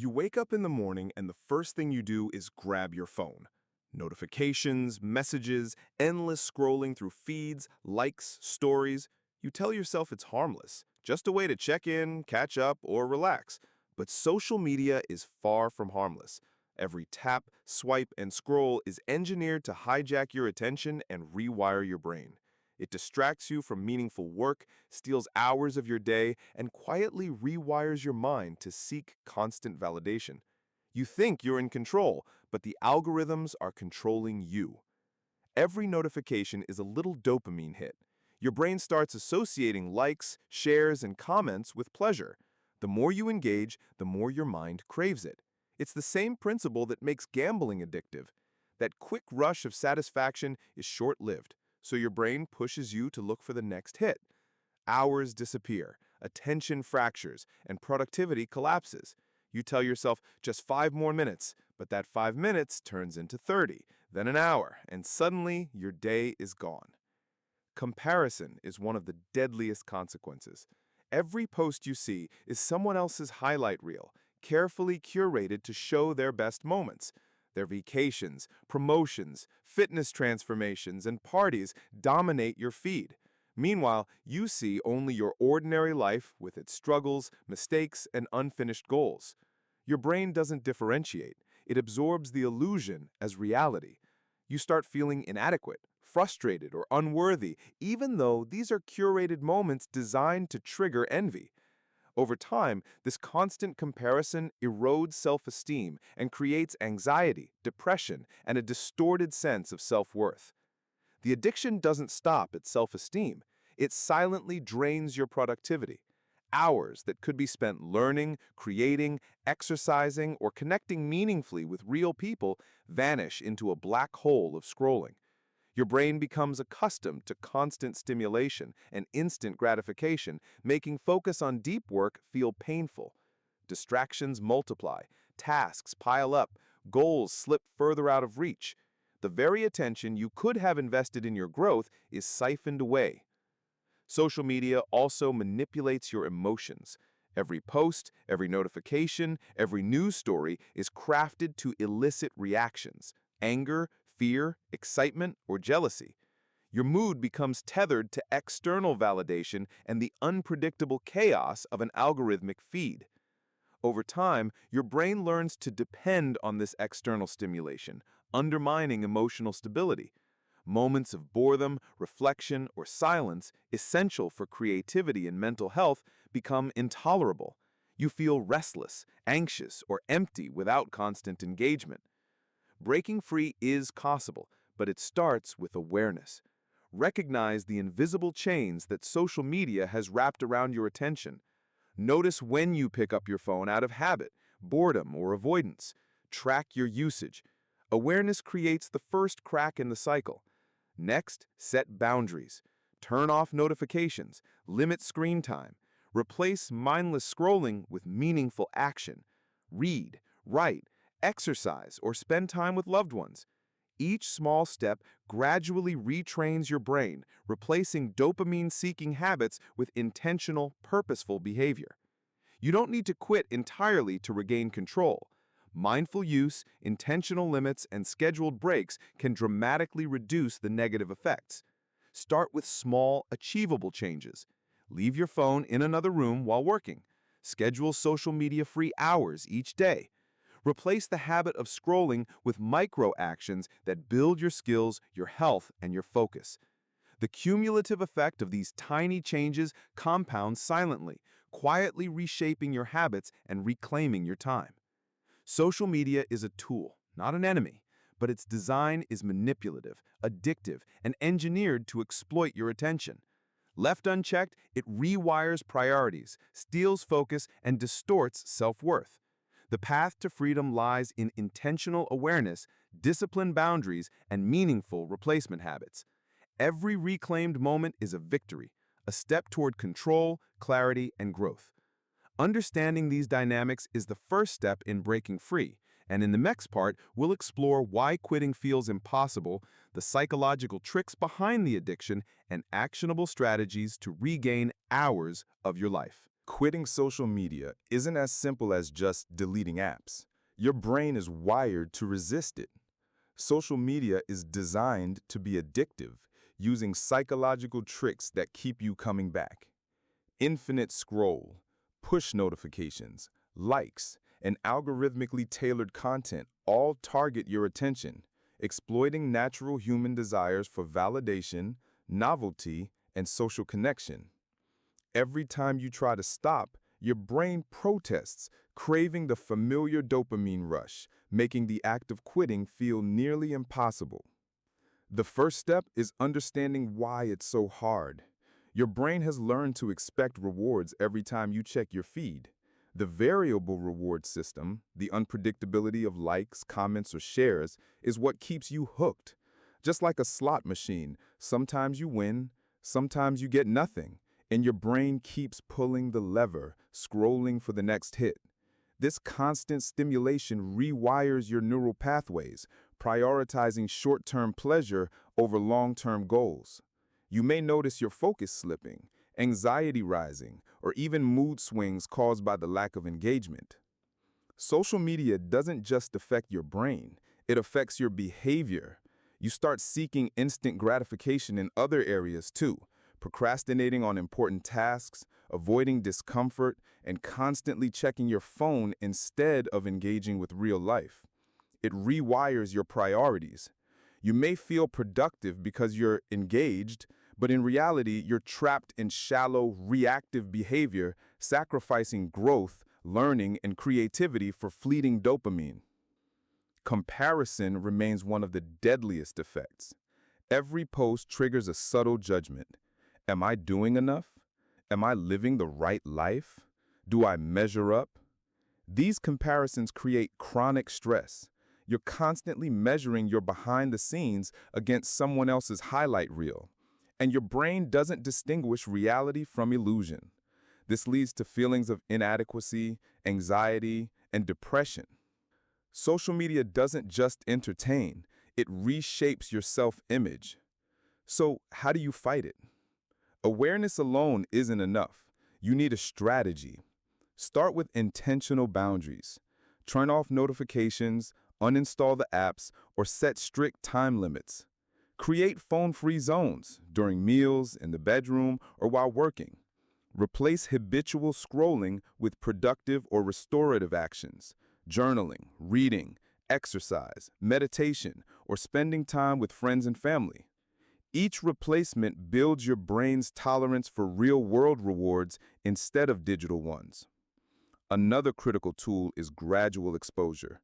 You wake up in the morning and the first thing you do is grab your phone. Notifications, messages, endless scrolling through feeds, likes, stories. You tell yourself it's harmless, just a way to check in, catch up, or relax. But social media is far from harmless. Every tap, swipe, and scroll is engineered to hijack your attention and rewire your brain. It distracts you from meaningful work, steals hours of your day, and quietly rewires your mind to seek constant validation. You think you're in control, but the algorithms are controlling you. Every notification is a little dopamine hit. Your brain starts associating likes, shares, and comments with pleasure. The more you engage, the more your mind craves it. It's the same principle that makes gambling addictive. That quick rush of satisfaction is short-lived, so your brain pushes you to look for the next hit. Hours disappear, attention fractures, and productivity collapses. You tell yourself just 5 more minutes, but that 5 minutes turns into 30, then an hour, and suddenly your day is gone. Comparison is one of the deadliest consequences. Every post you see is someone else's highlight reel, carefully curated to show their best moments. Their vacations, promotions, fitness transformations, and parties dominate your feed. Meanwhile, you see only your ordinary life with its struggles, mistakes, and unfinished goals. Your brain doesn't differentiate. It absorbs the illusion as reality. You start feeling inadequate, frustrated, or unworthy, even though these are curated moments designed to trigger envy. Over time, this constant comparison erodes self-esteem and creates anxiety, depression, and a distorted sense of self-worth. The addiction doesn't stop at self-esteem. It silently drains your productivity. Hours that could be spent learning, creating, exercising, or connecting meaningfully with real people vanish into a black hole of scrolling. Your brain becomes accustomed to constant stimulation and instant gratification, making focus on deep work feel painful. Distractions multiply, tasks pile up, goals slip further out of reach. The very attention you could have invested in your growth is siphoned away. Social media also manipulates your emotions. Every post, every notification, every news story is crafted to elicit reactions: anger, fear, excitement, or jealousy. Your mood becomes tethered to external validation and the unpredictable chaos of an algorithmic feed. Over time, your brain learns to depend on this external stimulation, undermining emotional stability. Moments of boredom, reflection, or silence, essential for creativity and mental health, become intolerable. You feel restless, anxious, or empty without constant engagement. Breaking free is possible, but it starts with awareness. Recognize the invisible chains that social media has wrapped around your attention. Notice when you pick up your phone out of habit, boredom, or avoidance. Track your usage. Awareness creates the first crack in the cycle. Next, set boundaries. Turn off notifications. Limit screen time. Replace mindless scrolling with meaningful action. Read, write, exercise, or spend time with loved ones. Each small step gradually retrains your brain, replacing dopamine-seeking habits with intentional, purposeful behavior. You don't need to quit entirely to regain control. Mindful use, intentional limits, and scheduled breaks can dramatically reduce the negative effects. Start with small, achievable changes. Leave your phone in another room while working. Schedule social media-free hours each day. Replace the habit of scrolling with micro-actions that build your skills, your health, and your focus. The cumulative effect of these tiny changes compounds silently, quietly reshaping your habits and reclaiming your time. Social media is a tool, not an enemy, but its design is manipulative, addictive, and engineered to exploit your attention. Left unchecked, it rewires priorities, steals focus, and distorts self-worth. The path to freedom lies in intentional awareness, disciplined boundaries, and meaningful replacement habits. Every reclaimed moment is a victory, a step toward control, clarity, and growth. Understanding these dynamics is the first step in breaking free, and in the next part, we'll explore why quitting feels impossible, the psychological tricks behind the addiction, and actionable strategies to regain hours of your life. Quitting social media isn't as simple as just deleting apps. Your brain is wired to resist it. Social media is designed to be addictive, using psychological tricks that keep you coming back. Infinite scroll, push notifications, likes, and algorithmically tailored content all target your attention, exploiting natural human desires for validation, novelty, and social connection. Every time you try to stop, your brain protests, craving the familiar dopamine rush, making the act of quitting feel nearly impossible. The first step is understanding why it's so hard. Your brain has learned to expect rewards every time you check your feed. The variable reward system, the unpredictability of likes, comments, or shares, is what keeps you hooked. Just like a slot machine, sometimes you win, sometimes you get nothing, and your brain keeps pulling the lever, scrolling for the next hit. This constant stimulation rewires your neural pathways, prioritizing short-term pleasure over long-term goals. You may notice your focus slipping, anxiety rising, or even mood swings caused by the lack of engagement. Social media doesn't just affect your brain, it affects your behavior. You start seeking instant gratification in other areas too, procrastinating on important tasks, avoiding discomfort, and constantly checking your phone instead of engaging with real life. It rewires your priorities. You may feel productive because you're engaged, but in reality, you're trapped in shallow, reactive behavior, sacrificing growth, learning, and creativity for fleeting dopamine. Comparison remains one of the deadliest effects. Every post triggers a subtle judgment. Am I doing enough? Am I living the right life? Do I measure up? These comparisons create chronic stress. You're constantly measuring your behind the scenes against someone else's highlight reel, and your brain doesn't distinguish reality from illusion. This leads to feelings of inadequacy, anxiety, and depression. Social media doesn't just entertain, it reshapes your self-image. So, how do you fight it? Awareness alone isn't enough. You need a strategy. Start with intentional boundaries. Turn off notifications, uninstall the apps, or set strict time limits. Create phone-free zones during meals, in the bedroom, or while working. Replace habitual scrolling with productive or restorative actions, journaling, reading, exercise, meditation, or spending time with friends and family. Each replacement builds your brain's tolerance for real-world rewards instead of digital ones. Another critical tool is gradual exposure.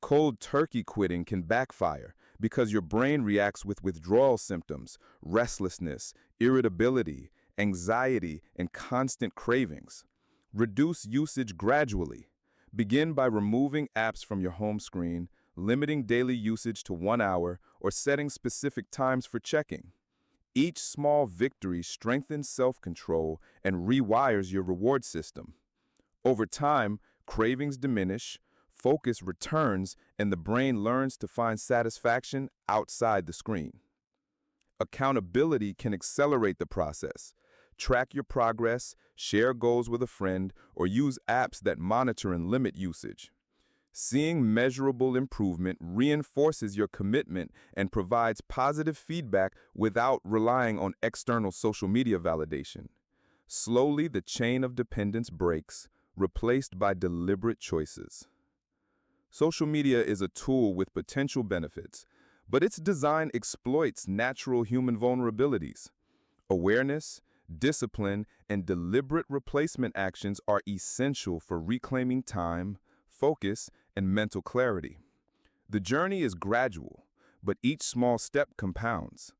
Cold turkey quitting can backfire because your brain reacts with withdrawal symptoms, restlessness, irritability, anxiety, and constant cravings. Reduce usage gradually. Begin by removing apps from your home screen, limiting daily usage to 1 hour, or setting specific times for checking. Each small victory strengthens self-control and rewires your reward system. Over time, cravings diminish, focus returns, and the brain learns to find satisfaction outside the screen. Accountability can accelerate the process. Track your progress, share goals with a friend, or use apps that monitor and limit usage. Seeing measurable improvement reinforces your commitment and provides positive feedback without relying on external social media validation. Slowly, the chain of dependence breaks, replaced by deliberate choices. Social media is a tool with potential benefits, but its design exploits natural human vulnerabilities. Awareness, discipline, and deliberate replacement actions are essential for reclaiming time, focus, and mental clarity. The journey is gradual, but each small step compounds.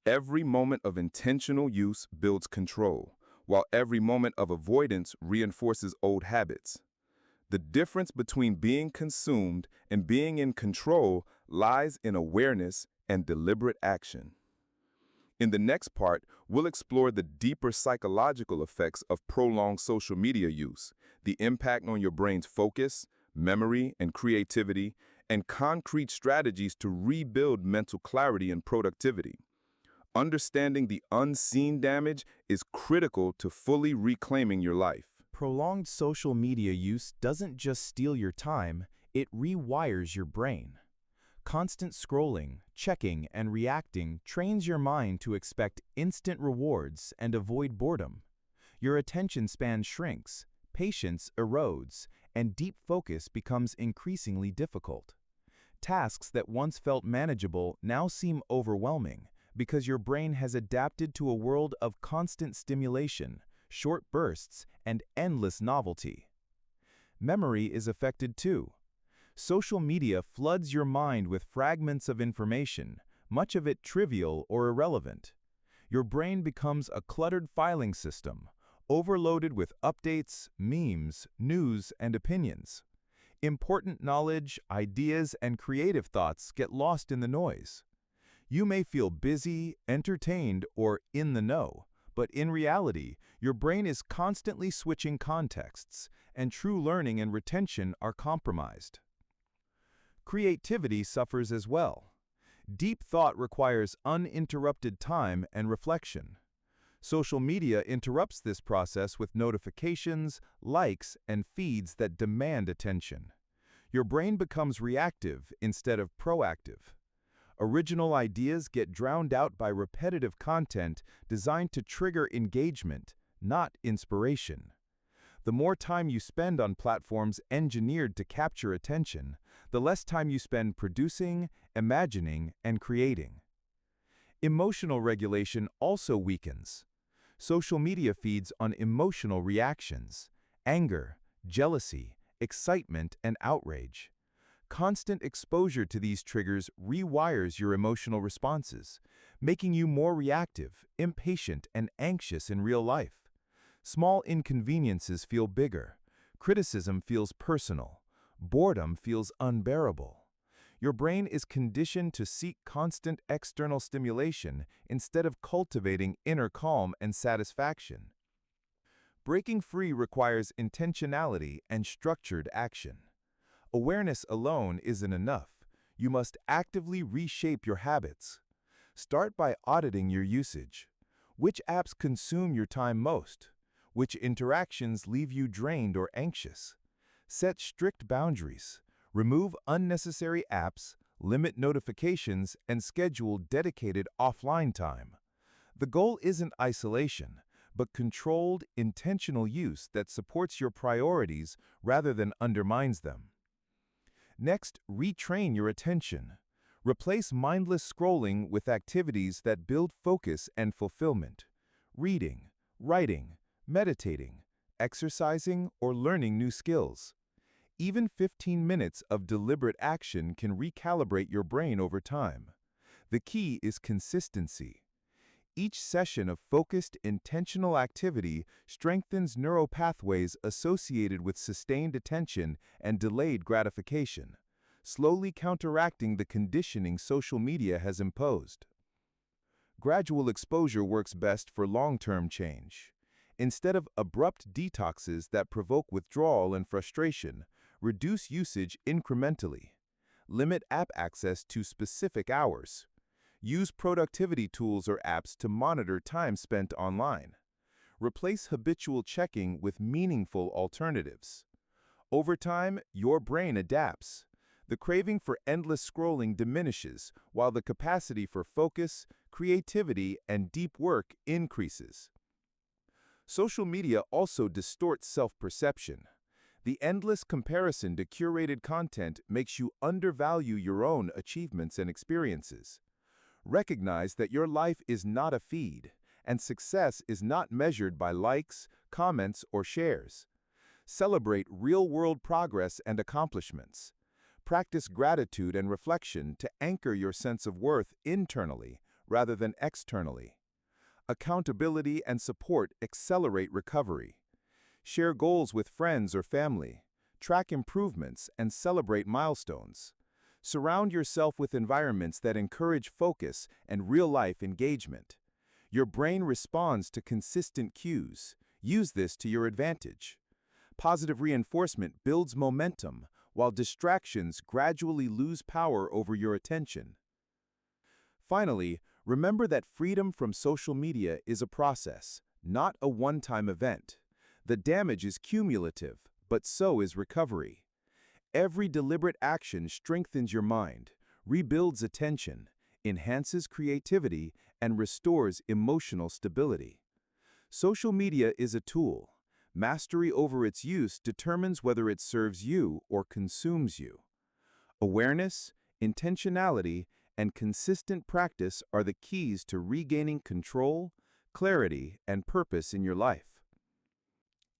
Every moment of intentional use builds control, while every moment of avoidance reinforces old habits. The difference between being consumed and being in control lies in awareness and deliberate action. In the next part, we'll explore the deeper psychological effects of prolonged social media use, the impact on your brain's focus, memory, and creativity, and concrete strategies to rebuild mental clarity and productivity. Understanding the unseen damage is critical to fully reclaiming your life. Prolonged social media use doesn't just steal your time, it rewires your brain. Constant scrolling, checking, and reacting trains your mind to expect instant rewards and avoid boredom. Your attention span shrinks, patience erodes, and deep focus becomes increasingly difficult. Tasks that once felt manageable now seem overwhelming because your brain has adapted to a world of constant stimulation, short bursts, and endless novelty. Memory is affected too. Social media floods your mind with fragments of information, much of it trivial or irrelevant. Your brain becomes a cluttered filing system, overloaded with updates, memes, news, and opinions. Important knowledge, ideas, and creative thoughts get lost in the noise. You may feel busy, entertained, or in the know, but in reality, your brain is constantly switching contexts, and true learning and retention are compromised. Creativity suffers as well. Deep thought requires uninterrupted time and reflection. Social media interrupts this process with notifications, likes, and feeds that demand attention. Your brain becomes reactive instead of proactive. Original ideas get drowned out by repetitive content designed to trigger engagement, not inspiration. The more time you spend on platforms engineered to capture attention, the less time you spend producing, imagining, and creating. Emotional regulation also weakens. Social media feeds on emotional reactions, anger, jealousy, excitement, and outrage. Constant exposure to these triggers rewires your emotional responses, making you more reactive, impatient, and anxious in real life. Small inconveniences feel bigger, criticism feels personal, boredom feels unbearable. Your brain is conditioned to seek constant external stimulation instead of cultivating inner calm and satisfaction. Breaking free requires intentionality and structured action. Awareness alone isn't enough. You must actively reshape your habits. Start by auditing your usage. Which apps consume your time most? Which interactions leave you drained or anxious? Set strict boundaries. Remove unnecessary apps, limit notifications, and schedule dedicated offline time. The goal isn't isolation, but controlled, intentional use that supports your priorities rather than undermines them. Next, retrain your attention. Replace mindless scrolling with activities that build focus and fulfillment. Reading, writing, meditating, exercising, or learning new skills. Even 15 minutes of deliberate action can recalibrate your brain over time. The key is consistency. Each session of focused, intentional activity strengthens neural pathways associated with sustained attention and delayed gratification, slowly counteracting the conditioning social media has imposed. Gradual exposure works best for long-term change. Instead of abrupt detoxes that provoke withdrawal and frustration, reduce usage incrementally. Limit app access to specific hours. Use productivity tools or apps to monitor time spent online. Replace habitual checking with meaningful alternatives. Over time, your brain adapts. The craving for endless scrolling diminishes, while the capacity for focus, creativity, and deep work increases. Social media also distorts self-perception. The endless comparison to curated content makes you undervalue your own achievements and experiences. Recognize that your life is not a feed, and success is not measured by likes, comments, or shares. Celebrate real-world progress and accomplishments. Practice gratitude and reflection to anchor your sense of worth internally rather than externally. Accountability and support accelerate recovery. Share goals with friends or family. Track improvements and celebrate milestones. Surround yourself with environments that encourage focus and real-life engagement. Your brain responds to consistent cues. Use this to your advantage. Positive reinforcement builds momentum, while distractions gradually lose power over your attention. Finally, remember that freedom from social media is a process, not a one-time event. The damage is cumulative, but so is recovery. Every deliberate action strengthens your mind, rebuilds attention, enhances creativity, and restores emotional stability. Social media is a tool. Mastery over its use determines whether it serves you or consumes you. Awareness, intentionality, and consistent practice are the keys to regaining control, clarity, and purpose in your life.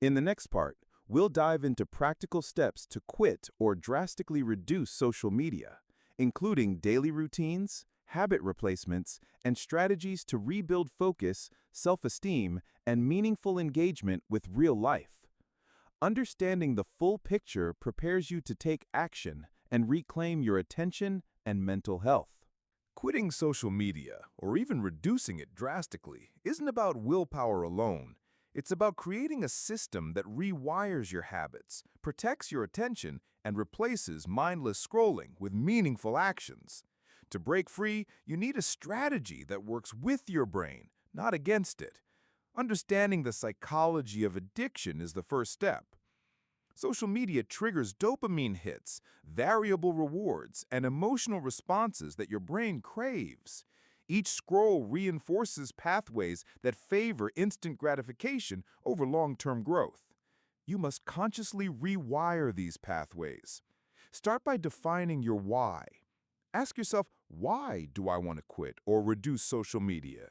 In the next part, we'll dive into practical steps to quit or drastically reduce social media, including daily routines, habit replacements, and strategies to rebuild focus, self-esteem, and meaningful engagement with real life. Understanding the full picture prepares you to take action and reclaim your attention and mental health. Quitting social media, or even reducing it drastically, isn't about willpower alone. It's about creating a system that rewires your habits, protects your attention, and replaces mindless scrolling with meaningful actions. To break free, you need a strategy that works with your brain, not against it. Understanding the psychology of addiction is the first step. Social media triggers dopamine hits, variable rewards, and emotional responses that your brain craves. Each scroll reinforces pathways that favor instant gratification over long-term growth. You must consciously rewire these pathways. Start by defining your why. Ask yourself, why do I want to quit or reduce social media?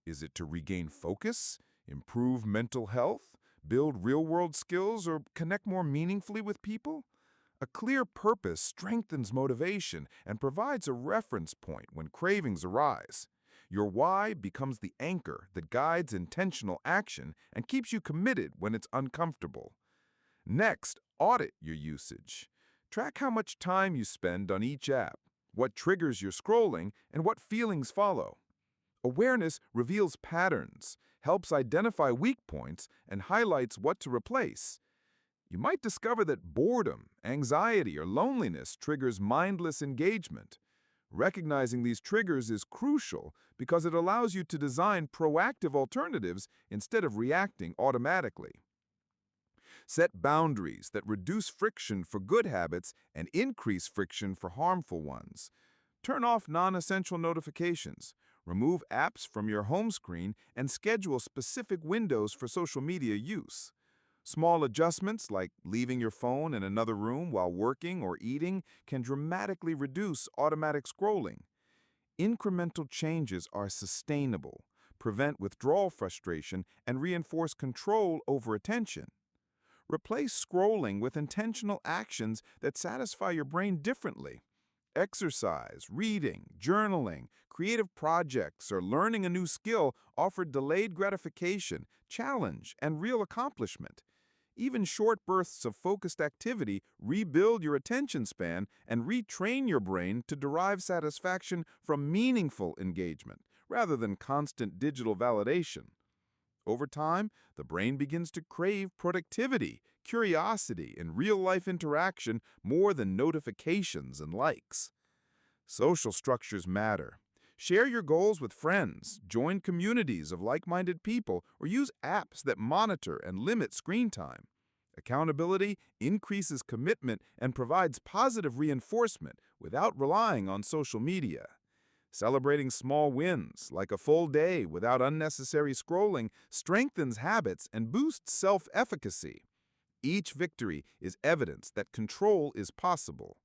Is it to regain focus, improve mental health, build real-world skills, or connect more meaningfully with people? A clear purpose strengthens motivation and provides a reference point when cravings arise. Your why becomes the anchor that guides intentional action and keeps you committed when it's uncomfortable. Next, audit your usage. Track how much time you spend on each app, what triggers your scrolling, and what feelings follow. Awareness reveals patterns, helps identify weak points, and highlights what to replace. You might discover that boredom, anxiety, or loneliness triggers mindless engagement. Recognizing these triggers is crucial because it allows you to design proactive alternatives instead of reacting automatically. Set boundaries that reduce friction for good habits and increase friction for harmful ones. Turn off non-essential notifications. Remove apps from your home screen and schedule specific windows for social media use. Small adjustments like leaving your phone in another room while working or eating can dramatically reduce automatic scrolling. Incremental changes are sustainable, prevent withdrawal frustration, and reinforce control over attention. Replace scrolling with intentional actions that satisfy your brain differently. Exercise, reading, journaling, creative projects, or learning a new skill offer delayed gratification, challenge, and real accomplishment. Even short bursts of focused activity rebuild your attention span and retrain your brain to derive satisfaction from meaningful engagement, rather than constant digital validation. Over time, the brain begins to crave productivity, curiosity, and real-life interaction more than notifications and likes. Social structures matter. Share your goals with friends, join communities of like-minded people, or use apps that monitor and limit screen time. Accountability increases commitment and provides positive reinforcement without relying on social media. Celebrating small wins, like a full day without unnecessary scrolling, strengthens habits and boosts self-efficacy. Each victory is evidence that control is possible.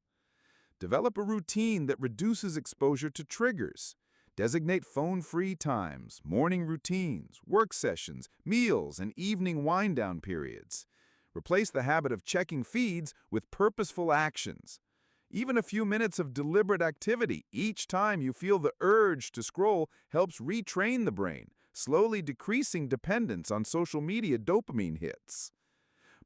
Develop a routine that reduces exposure to triggers. Designate phone-free times, morning routines, work sessions, meals, and evening wind-down periods. Replace the habit of checking feeds with purposeful actions. Even a few minutes of deliberate activity each time you feel the urge to scroll helps retrain the brain, slowly decreasing dependence on social media dopamine hits.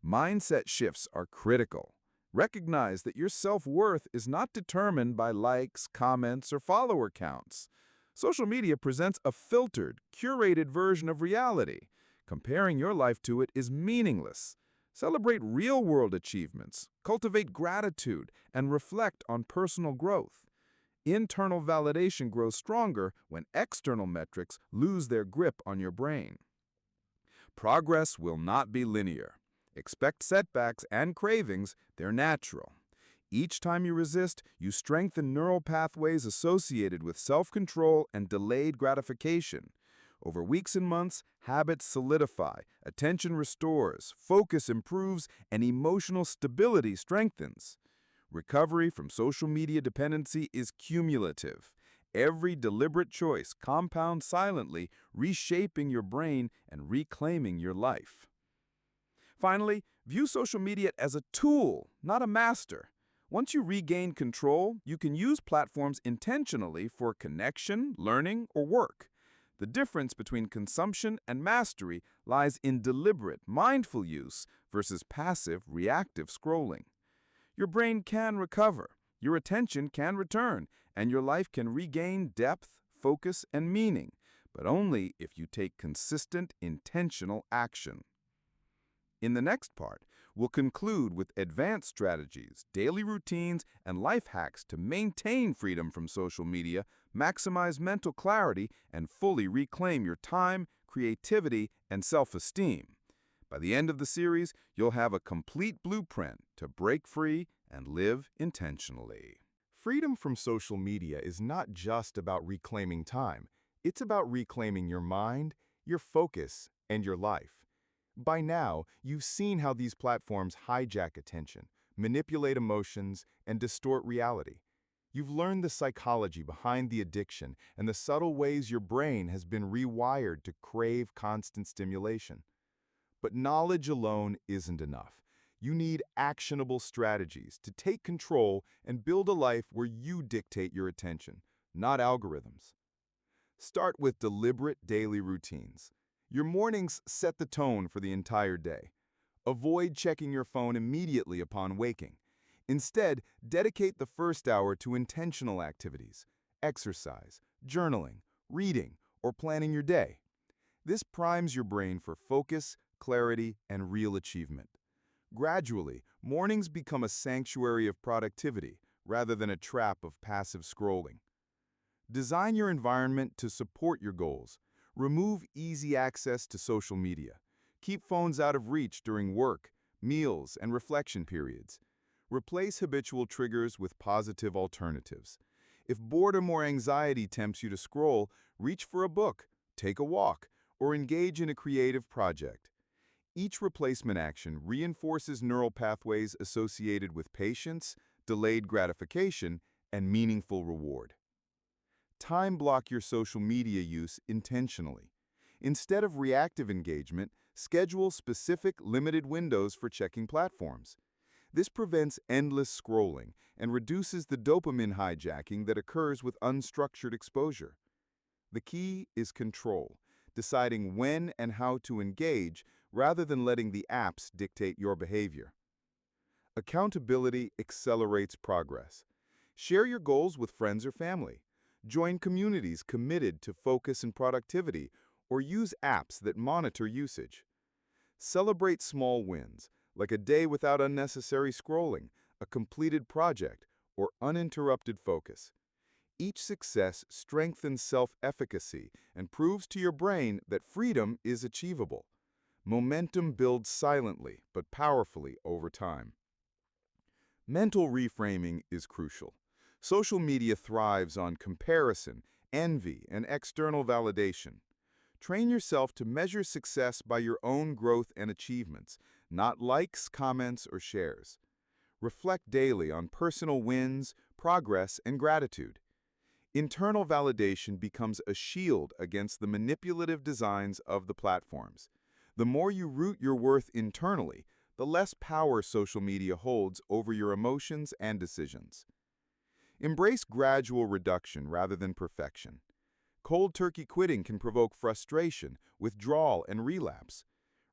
Mindset shifts are critical. Recognize that your self-worth is not determined by likes, comments, or follower counts. Social media presents a filtered, curated version of reality. Comparing your life to it is meaningless. Celebrate real-world achievements, cultivate gratitude, and reflect on personal growth. Internal validation grows stronger when external metrics lose their grip on your brain. Progress will not be linear. Expect setbacks and cravings, they're natural. Each time you resist, you strengthen neural pathways associated with self-control and delayed gratification. Over weeks and months, habits solidify, attention restores, focus improves, and emotional stability strengthens. Recovery from social media dependency is cumulative. Every deliberate choice compounds silently, reshaping your brain and reclaiming your life. Finally, view social media as a tool, not a master. Once you regain control, you can use platforms intentionally for connection, learning, or work. The difference between consumption and mastery lies in deliberate, mindful use versus passive, reactive scrolling. Your brain can recover, your attention can return, and your life can regain depth, focus, and meaning, but only if you take consistent, intentional action. In the next part, we'll conclude with advanced strategies, daily routines, and life hacks to maintain freedom from social media, maximize mental clarity, and fully reclaim your time, creativity, and self-esteem. By the end of the series, you'll have a complete blueprint to break free and live intentionally. Freedom from social media is not just about reclaiming time. It's about reclaiming your mind, your focus, and your life. By now, you've seen how these platforms hijack attention, manipulate emotions, and distort reality. You've learned the psychology behind the addiction and the subtle ways your brain has been rewired to crave constant stimulation. But knowledge alone isn't enough. You need actionable strategies to take control and build a life where you dictate your attention, not algorithms. Start with deliberate daily routines. Your mornings set the tone for the entire day. Avoid checking your phone immediately upon waking. Instead, dedicate the first hour to intentional activities, exercise, journaling, reading, or planning your day. This primes your brain for focus, clarity, and real achievement. Gradually, mornings become a sanctuary of productivity rather than a trap of passive scrolling. Design your environment to support your goals. Remove easy access to social media. Keep phones out of reach during work, meals, and reflection periods. Replace habitual triggers with positive alternatives. If boredom or anxiety tempts you to scroll, reach for a book, take a walk, or engage in a creative project. Each replacement action reinforces neural pathways associated with patience, delayed gratification, and meaningful reward. Time block your social media use intentionally. Instead of reactive engagement, schedule specific limited windows for checking platforms. This prevents endless scrolling and reduces the dopamine hijacking that occurs with unstructured exposure. The key is control, deciding when and how to engage rather than letting the apps dictate your behavior. Accountability accelerates progress. Share your goals with friends or family. Join communities committed to focus and productivity, or use apps that monitor usage. Celebrate small wins, like a day without unnecessary scrolling, a completed project, or uninterrupted focus. Each success strengthens self-efficacy and proves to your brain that freedom is achievable. Momentum builds silently but powerfully over time. Mental reframing is crucial. Social media thrives on comparison, envy, and external validation. Train yourself to measure success by your own growth and achievements, not likes, comments, or shares. Reflect daily on personal wins, progress, and gratitude. Internal validation becomes a shield against the manipulative designs of the platforms. The more you root your worth internally, the less power social media holds over your emotions and decisions. Embrace gradual reduction rather than perfection. Cold turkey quitting can provoke frustration, withdrawal, and relapse.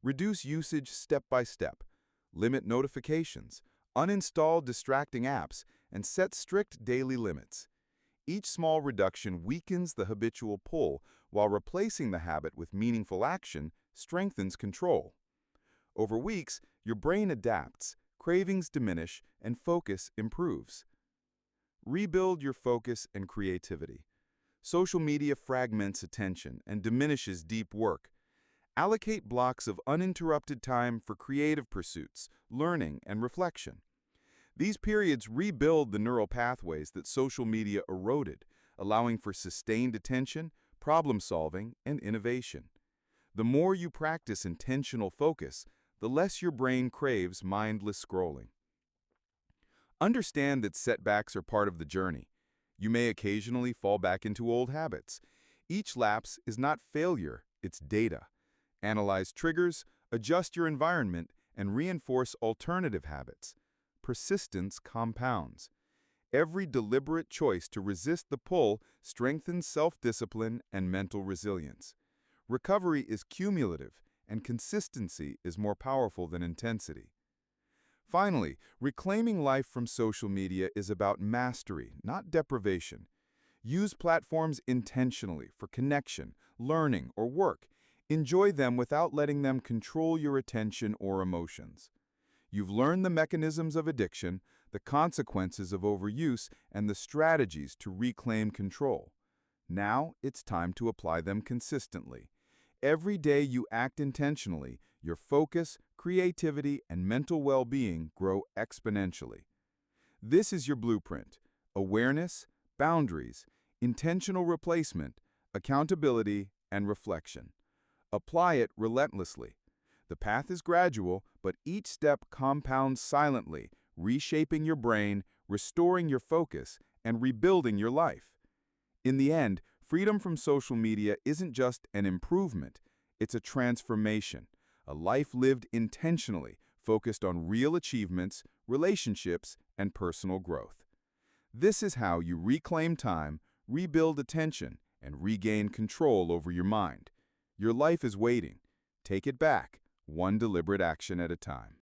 Reduce usage step by step. Limit notifications, uninstall distracting apps, and set strict daily limits. Each small reduction weakens the habitual pull, while replacing the habit with meaningful action strengthens control. Over weeks, your brain adapts, cravings diminish, and focus improves. Rebuild your focus and creativity. Social media fragments attention and diminishes deep work. Allocate blocks of uninterrupted time for creative pursuits, learning, and reflection. These periods rebuild the neural pathways that social media eroded, allowing for sustained attention, problem-solving, and innovation. The more you practice intentional focus, the less your brain craves mindless scrolling. Understand that setbacks are part of the journey. You may occasionally fall back into old habits. Each lapse is not failure, it's data. Analyze triggers, adjust your environment, and reinforce alternative habits. Persistence compounds. Every deliberate choice to resist the pull strengthens self-discipline and mental resilience. Recovery is cumulative, and consistency is more powerful than intensity. Finally, reclaiming life from social media is about mastery, not deprivation. Use platforms intentionally for connection, learning, or work. Enjoy them without letting them control your attention or emotions. You've learned the mechanisms of addiction, the consequences of overuse, and the strategies to reclaim control. Now it's time to apply them consistently. Every day you act intentionally, your focus, creativity, and mental well-being grow exponentially. This is your blueprint: awareness, boundaries, intentional replacement, accountability, and reflection. Apply it relentlessly. The path is gradual, but each step compounds silently, reshaping your brain, restoring your focus, and rebuilding your life. In the end, freedom from social media isn't just an improvement, it's a transformation, a life lived intentionally, focused on real achievements, relationships, and personal growth. This is how you reclaim time, rebuild attention, and regain control over your mind. Your life is waiting. Take it back, one deliberate action at a time.